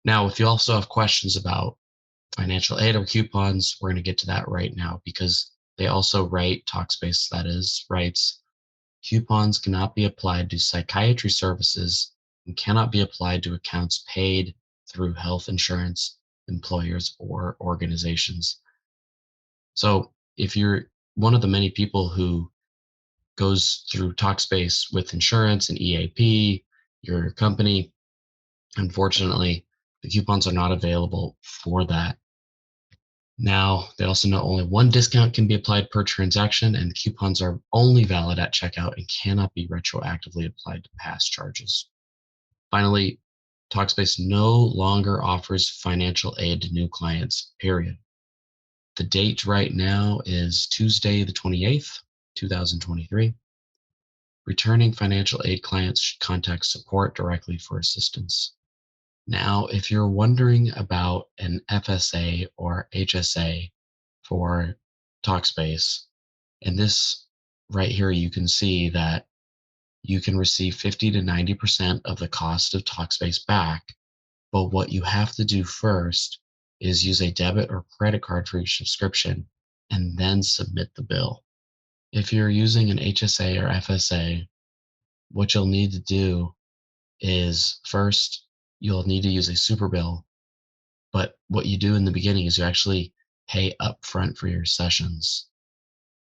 Now, if you also have questions about financial aid or coupons, we're going to get to that right now because they also write, Talkspace that is, writes, coupons cannot be applied to psychiatry services and cannot be applied to accounts paid through health insurance employers or organizations. So if you're one of the many people who goes through Talkspace with insurance and EAP, your company, unfortunately, the coupons are not available for that. Now, they also know only one discount can be applied per transaction, and coupons are only valid at checkout and cannot be retroactively applied to past charges. Finally, Talkspace no longer offers financial aid to new clients, period. The date right now is Tuesday, the 28th, 2023. Returning financial aid clients should contact support directly for assistance. Now, if you're wondering about an FSA or HSA for Talkspace, in this right here, you can see that you can receive 50 to 90% of the cost of Talkspace back. But what you have to do first is use a debit or credit card for your subscription and then submit the bill. If you're using an HSA or FSA, what you'll need to do is first, you'll need to use a Superbill. But what you do in the beginning is you actually pay upfront for your sessions.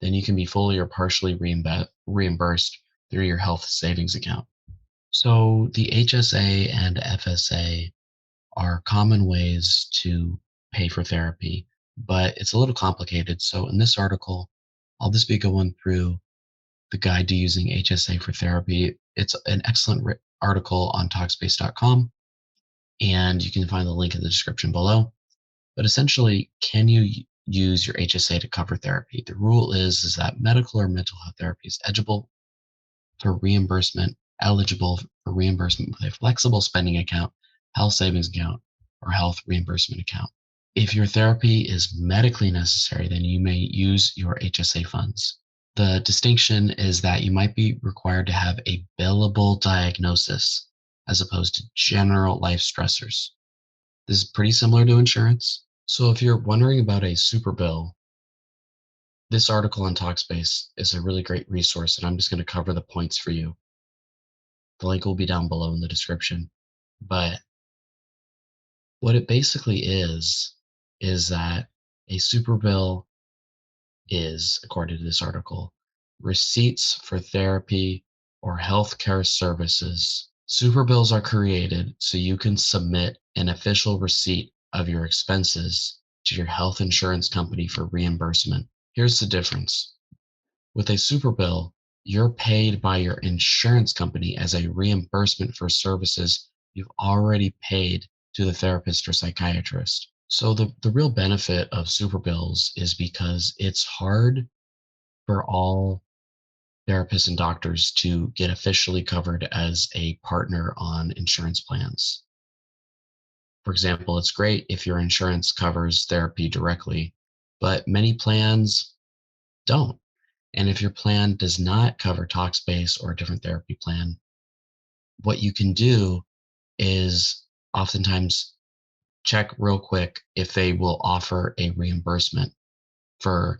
Then you can be fully or partially reimbursed through your health savings account. So the HSA and FSA are common ways to pay for therapy, but it's a little complicated. So in this article, I'll just be going through the guide to using HSA for therapy. It's an excellent article on Talkspace.com, and you can find the link in the description below. But essentially, can you use your HSA to cover therapy? The rule is that medical or mental health therapy is eligible for reimbursement with a flexible spending account, health savings account, or health reimbursement account. If your therapy is medically necessary, then you may use your HSA funds. The distinction is that you might be required to have a billable diagnosis as opposed to general life stressors. This is pretty similar to insurance. So if you're wondering about a Superbill, this article on Talkspace is a really great resource, and I'm just going to cover the points for you. The link will be down below in the description. But what it basically is that a Superbill is, according to this article, receipts for therapy or healthcare services. Superbills are created so you can submit an official receipt of your expenses to your health insurance company for reimbursement. Here's the difference. With a Superbill, you're paid by your insurance company as a reimbursement for services you've already paid to the therapist or psychiatrist. So the real benefit of Superbills is because it's hard for all therapists and doctors to get officially covered as a partner on insurance plans. For example, it's great if your insurance covers therapy directly, but many plans don't. And if your plan does not cover Talkspace or a different therapy plan, what you can do is oftentimes check real quick if they will offer a reimbursement for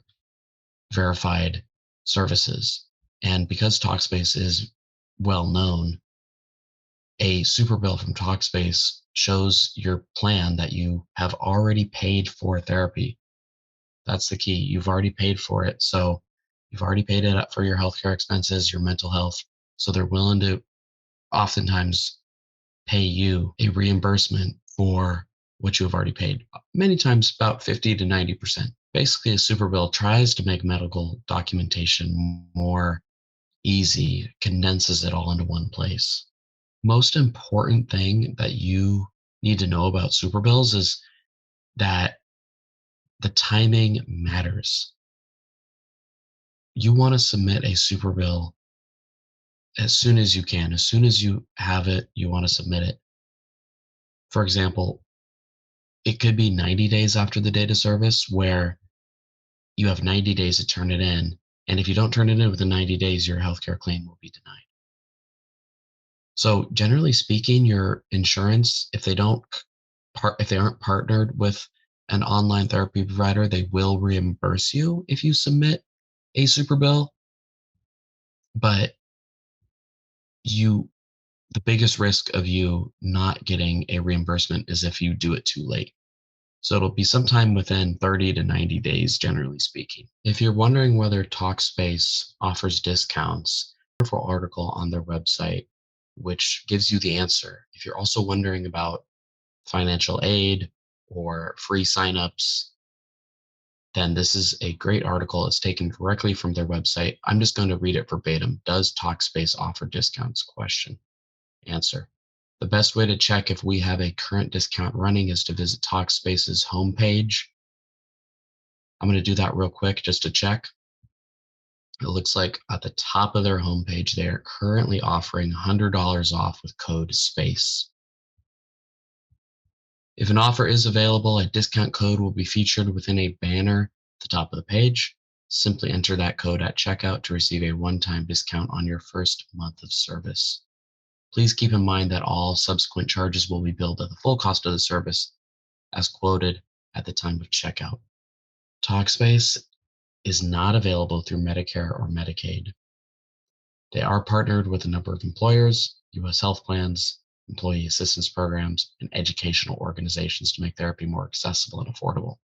verified services. And because Talkspace is well known, a Superbill from Talkspace shows your plan that you have already paid for therapy. That's the key. You've already paid for it. So you've already paid it up for your healthcare expenses, your mental health. So they're willing to oftentimes pay you a reimbursement for what you have already paid. Many times about 50 to 90%. Basically, a Superbill tries to make medical documentation more easy, condenses it all into one place. Most important thing that you need to know about Superbills is that the timing matters. You want to submit a Superbill as soon as you can. As soon as you have it, you want to submit it. For example, it could be 90 days after the date of service where you have 90 days to turn it in. And if you don't turn it in within 90 days, your healthcare claim will be denied. So generally speaking, your insurance, if they don't if they aren't partnered with an online therapy provider, they will reimburse you if you submit a Superbill, but you the biggest risk of you not getting a reimbursement is if you do it too late. So it'll be sometime within 30 to 90 days, generally speaking. If you're wondering whether Talkspace offers discounts, a wonderful article on their website which gives you the answer. If you're also wondering about financial aid or free signups, then this is a great article. It's taken directly from their website. I'm just going to read it verbatim. Does Talkspace offer discounts? Question. Answer. The best way to check if we have a current discount running is to visit Talkspace's homepage. I'm going to do that real quick just to check. It looks like at the top of their homepage, they are currently offering $100 off with code SPACE. If an offer is available, a discount code will be featured within a banner at the top of the page. Simply enter that code at checkout to receive a one-time discount on your first month of service. Please keep in mind that all subsequent charges will be billed at the full cost of the service as quoted at the time of checkout. Talkspace is not available through Medicare or Medicaid. They are partnered with a number of employers, U.S. health plans, employee assistance programs, and educational organizations to make therapy more accessible and affordable.